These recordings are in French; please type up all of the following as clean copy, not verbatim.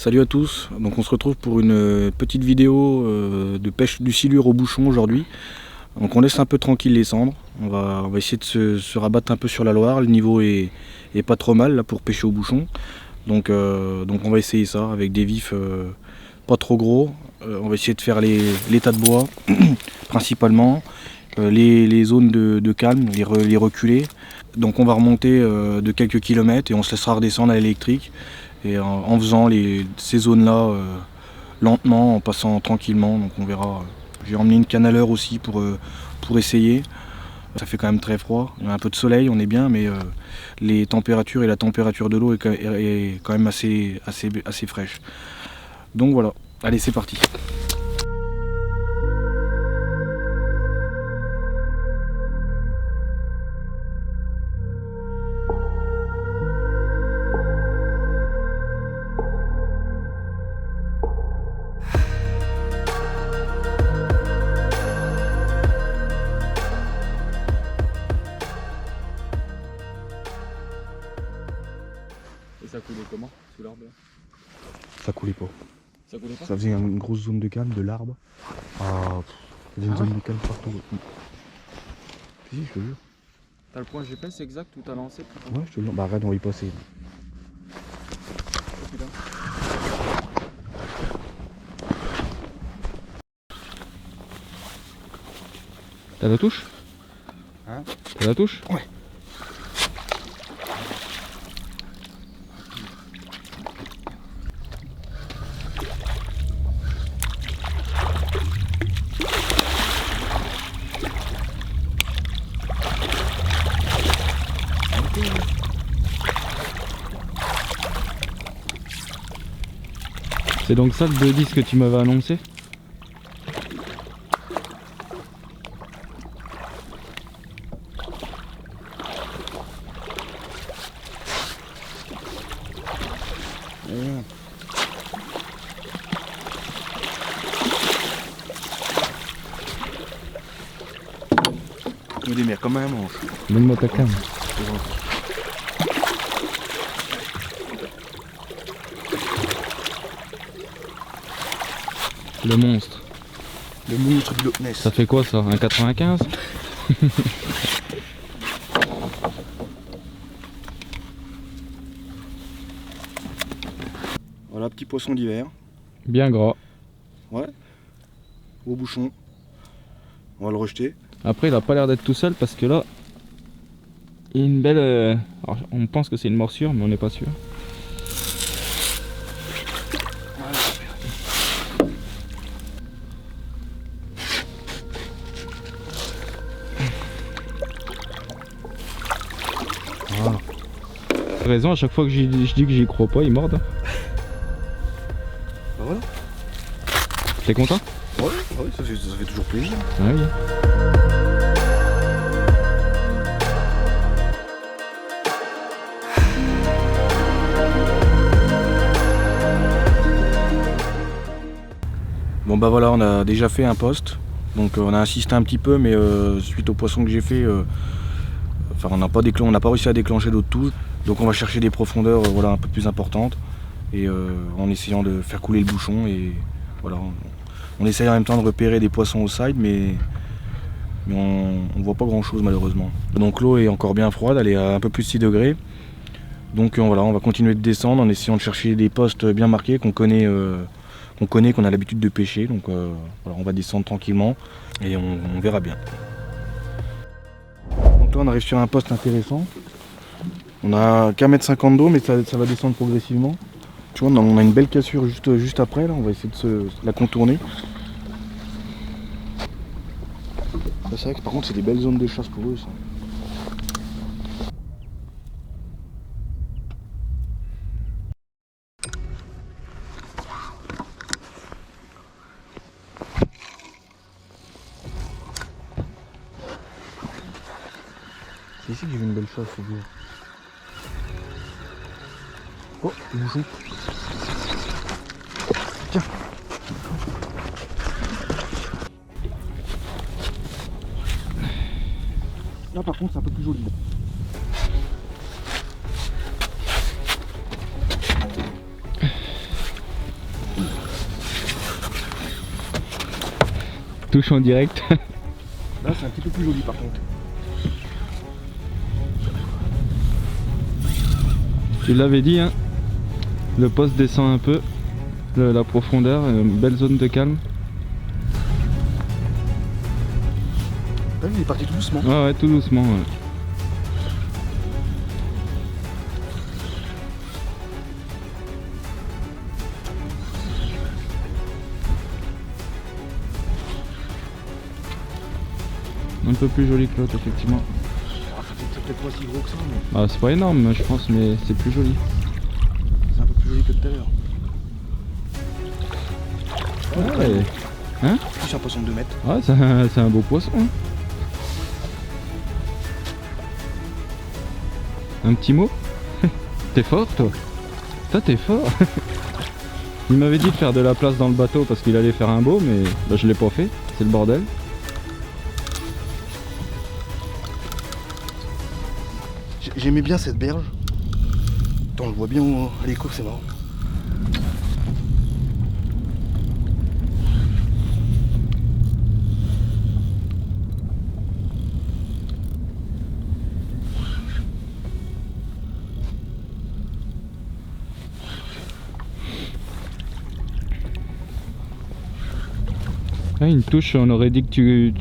Salut à tous, donc on se retrouve pour une petite vidéo de pêche du silure au bouchon aujourd'hui. Donc on laisse un peu tranquille les cendres, on va essayer de se rabattre un peu sur la Loire, le niveau est pas trop mal là pour pêcher au bouchon. Donc on va essayer ça avec des vifs pas trop gros. On va essayer de faire les tas de bois principalement, les zones de calme, les reculer. Donc on va remonter de quelques kilomètres et on se laissera redescendre à l'électrique. Et en faisant ces zones-là lentement, en passant tranquillement, donc on verra. J'ai emmené une canne à l'heure aussi pour essayer. Ça fait quand même très froid, il y a un peu de soleil, on est bien, mais les températures et la température de l'eau est quand même assez fraîche. Donc voilà, allez c'est parti. Et ça coulait comment sous l'arbre là? Ça coulait pas. Ça coulait pas? Ça faisait une grosse zone de calme de l'arbre. Ah, il y a une zone de calme partout. Si, je te jure. T'as le point GPS exact où t'as lancé? Ouais, je te jure. Bah arrête, on va y passer. T'as la touche? Hein? T'as la touche? Ouais. C'est donc ça le 2-10 que tu m'avais annoncé? Je me démerde comme un manche. Donne-moi ta canne. Le monstre. Le monstre du Loch Ness. Ça fait quoi ça? Un 95? Voilà, petit poisson d'hiver. Bien gras. Ouais. Au bouchon. On va le rejeter. Après il a pas l'air d'être tout seul parce que là il y a une belle... Alors, on pense que c'est une morsure mais on n'est pas sûr. Voilà. T'as raison, à chaque fois que je dis que j'y crois pas, il morde. Bah voilà. T'es content? Ouais, ouais, ça fait toujours plaisir. Ah oui. Bon bah voilà, on a déjà fait un poste. Donc on a insisté un petit peu, mais suite au poisson que j'ai fait, enfin on n'a pas réussi à déclencher d'autres touches. Donc on va chercher des profondeurs voilà, un peu plus importantes. Et en essayant de faire couler le bouchon. Et voilà, on essaye en même temps de repérer des poissons au side, mais on voit pas grand chose malheureusement. Donc l'eau est encore bien froide, elle est à un peu plus de 6 degrés. Donc voilà, on va continuer de descendre en essayant de chercher des postes bien marqués qu'on connaît, qu'on a l'habitude de pêcher. Donc voilà, on va descendre tranquillement et on verra bien. Donc là on arrive sur un poste intéressant. On a qu'à mettre 50 d'eau, mais ça va descendre progressivement. Tu vois, on a une belle cassure juste après, là, on va essayer de la contourner. C'est vrai que par contre c'est des belles zones de chasse pour eux ça. C'est ici que j'ai vu une belle chasse, c'est bien. Oh, le bouchon. Tiens. Là par contre c'est un peu plus joli. touche en direct. Là c'est un petit peu plus joli par contre. Tu l'avais dit, hein, le poste descend un peu, la profondeur, une belle zone de calme. T'as vu, il est parti tout doucement. Ouais, tout doucement. Ouais. Un peu plus joli que l'autre, effectivement. C'est peut-être pas si gros que ça, mais Ah, c'est pas énorme, je pense, mais c'est plus joli. c'est un peu plus joli que tout à l'heure. Ouais. Hein? Plus un poisson de 2 mètres. Ouais, c'est un beau poisson. Hein. Un petit mot? T'es fort, toi? Toi, t'es fort. Il m'avait dit de faire de la place dans le bateau parce qu'il allait faire un beau, mais bah, je l'ai pas fait. C'est le bordel. J'aimais bien cette berge. Attends, on le voit bien à l'écho, c'est marrant. Ah, une touche, on aurait dit que tu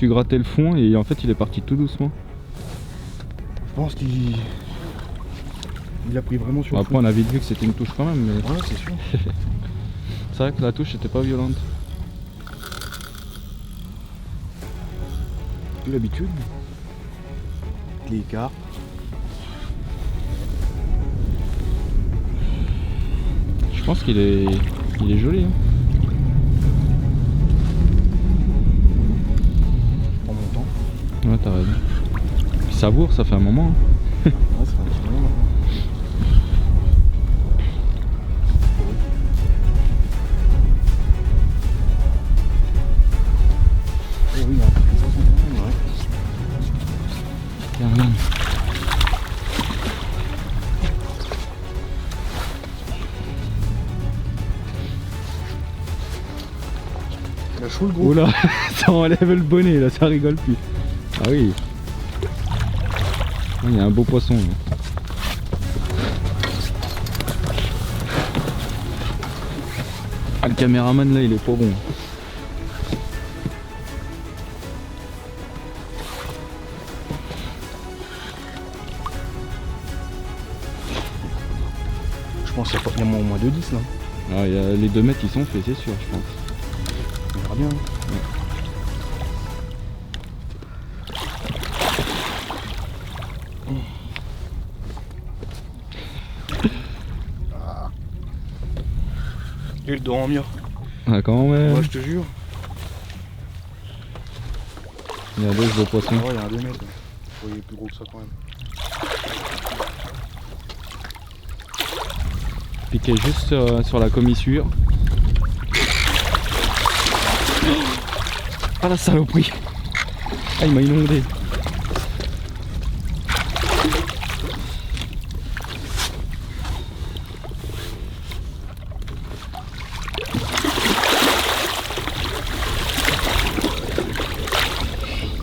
grattais le fond et en fait il est parti tout doucement. Je pense qu'il a pris vraiment sur Bon, le après fond. on a vite vu que c'était une touche quand même, mais Ouais, c'est sûr. c'est vrai que la touche était pas violente. Plus l'habitude. Les écarts. Je pense qu'il est joli. Hein. Je prends mon temps. Ouais, t'as raison. Puis savoure, ça fait un moment. Hein. Ouais, ça fait un petit moment. Oh oui, il y a un peu plus de poisson quand même, ouais. Tiens, regarde. Il a chaud le gros. Oula, ça enlève le bonnet là, ça rigole plus. Ah oui. Il y a un beau poisson. Là. Ah, le caméraman là, il est pas bon. Je pense qu'il y a au moins 2,10 là. Ah, les 2 mètres ils sont faits, c'est sûr, je pense. On verra bien. Et le dos en mire. Ah, quand même. Ouais, je te jure. Il y a deux beaux poissons. Ouais, il y a un 2 mètres. Ouais, il est plus gros que ça quand même. Piqué juste sur la commissure. Ah la saloperie. Ah, il m'a inondé.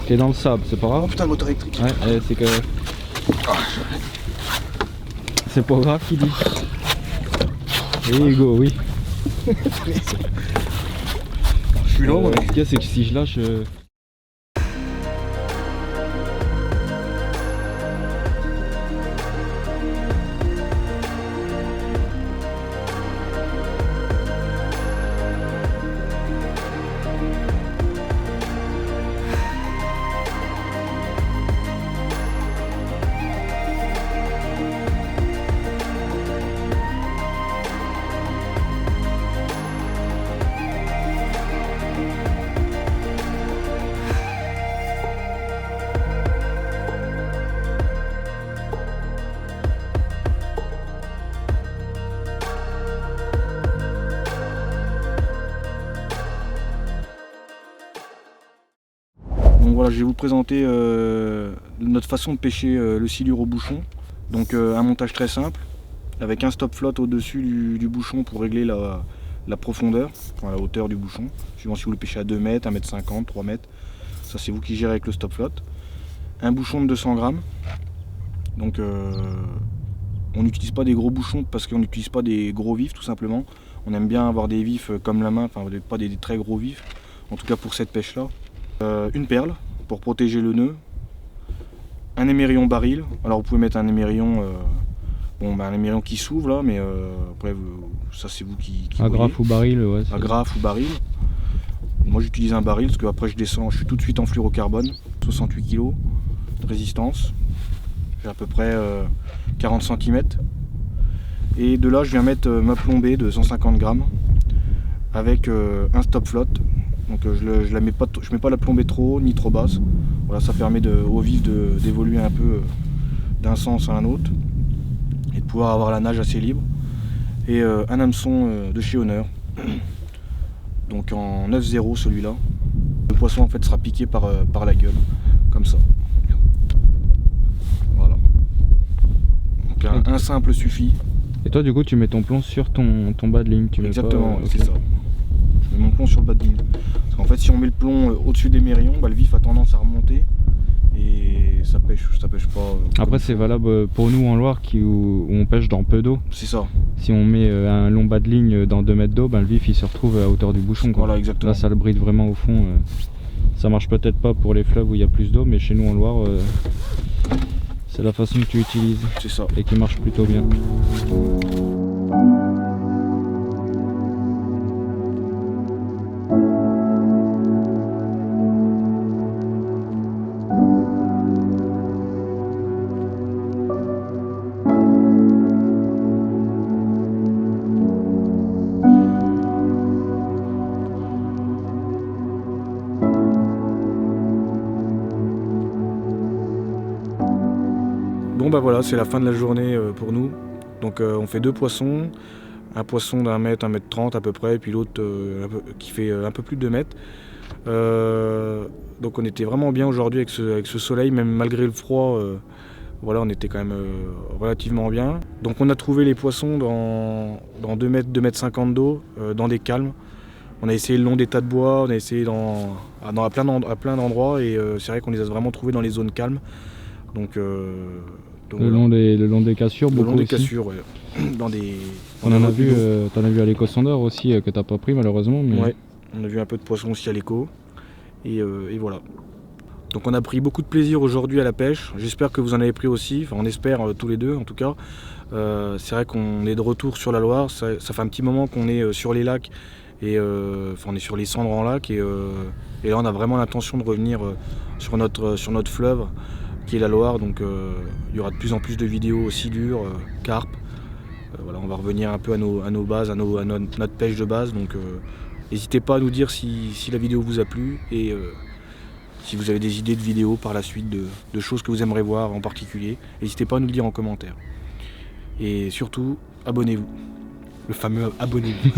T'es dans le sable, c'est pas Oh grave. putain, le moteur électrique. Ouais, c'est que... C'est pas grave qu'il dit. Et go, oui. Je suis là, ouais. Ce qu'il y a, c'est que si je lâche... Donc voilà, je vais vous présenter notre façon de pêcher le silure au bouchon. Donc un montage très simple, avec un stop flotte au-dessus du bouchon pour régler la profondeur, enfin, la hauteur du bouchon, suivant si vous le pêchez à 2 mètres, 1 mètre 50, 3 mètres. Ça c'est vous qui gérez avec le stop flotte. Un bouchon de 200 grammes. Donc on n'utilise pas des gros bouchons parce qu'on n'utilise pas des gros vifs tout simplement. On aime bien avoir des vifs comme la main, enfin pas des très gros vifs, en tout cas pour cette pêche là. Une perle pour protéger le nœud. Un émerillon baril. Alors vous pouvez mettre un émerillon, un émerillon qui s'ouvre là, mais après ça c'est vous qui agrafe ou baril, ouais. Agrafe ou baril. Moi j'utilise un baril parce que après je suis tout de suite en fluorocarbone, 68 kg de résistance. J'ai à peu près 40 cm. Et de là je viens mettre ma plombée de 150 grammes avec un stop flotte. Donc je mets pas la plombée trop haut ni trop basse. Voilà, ça permet au vif d'évoluer un peu d'un sens à un autre et de pouvoir avoir la nage assez libre. Et un hameçon de chez Honor, donc en 9-0 celui-là. Le poisson en fait sera piqué par la gueule, comme ça. Voilà. Donc un simple suffit. Et toi du coup tu mets ton plomb sur ton bas de ligne, tu mets exactement, pas, c'est ça. Je mets mon plomb sur le bas de ligne. Parce qu'en fait si on met le plomb au-dessus des mérillons, le vif a tendance à remonter et ça pêche pas. Après c'est valable pour nous en Loire où on pêche dans peu d'eau. C'est ça. Si on met un long bas de ligne dans 2 mètres d'eau, le vif il se retrouve à hauteur du bouchon, quoi. Voilà, exactement. Là ça le bride vraiment au fond. Ça marche peut-être pas pour les fleuves où il y a plus d'eau, mais chez nous en Loire c'est la façon que tu utilises. C'est ça. Et qui marche plutôt bien. Bon bah voilà, c'est la fin de la journée pour nous. Donc on fait 2 poissons, un poisson d'1 mètre, 1 mètre 30 à peu près, et puis l'autre qui fait un peu plus de 2 mètres. Donc on était vraiment bien aujourd'hui avec ce soleil, même malgré le froid, voilà, on était quand même relativement bien. Donc on a trouvé les poissons dans 2 mètres, 2 mètres 50 d'eau, dans des calmes. On a essayé le long des tas de bois, on a essayé à plein d'endroits, et c'est vrai qu'on les a vraiment trouvés dans les zones calmes. Donc le long des cassures, beaucoup. Le long des aussi. Cassures, ouais. T'en as vu à l'éco-sondeur aussi que t'as pas pris malheureusement. Mais... Ouais, on a vu un peu de poissons aussi à l'éco. Et voilà. Donc on a pris beaucoup de plaisir aujourd'hui à la pêche. J'espère que vous en avez pris aussi. Enfin, on espère tous les deux en tout cas. C'est vrai qu'on est de retour sur la Loire. Ça fait un petit moment qu'on est sur les lacs. Et on est sur les cendres en lac. Et là on a vraiment l'intention de revenir sur notre fleuve, qui est la Loire, donc il y aura de plus en plus de vidéos aussi dures, carpe. Voilà, on va revenir un peu à nos bases, à notre pêche de base, donc n'hésitez pas à nous dire si la vidéo vous a plu et si vous avez des idées de vidéos par la suite de choses que vous aimeriez voir en particulier. N'hésitez pas à nous le dire en commentaire. Et surtout, abonnez-vous. Le fameux abonnez-vous.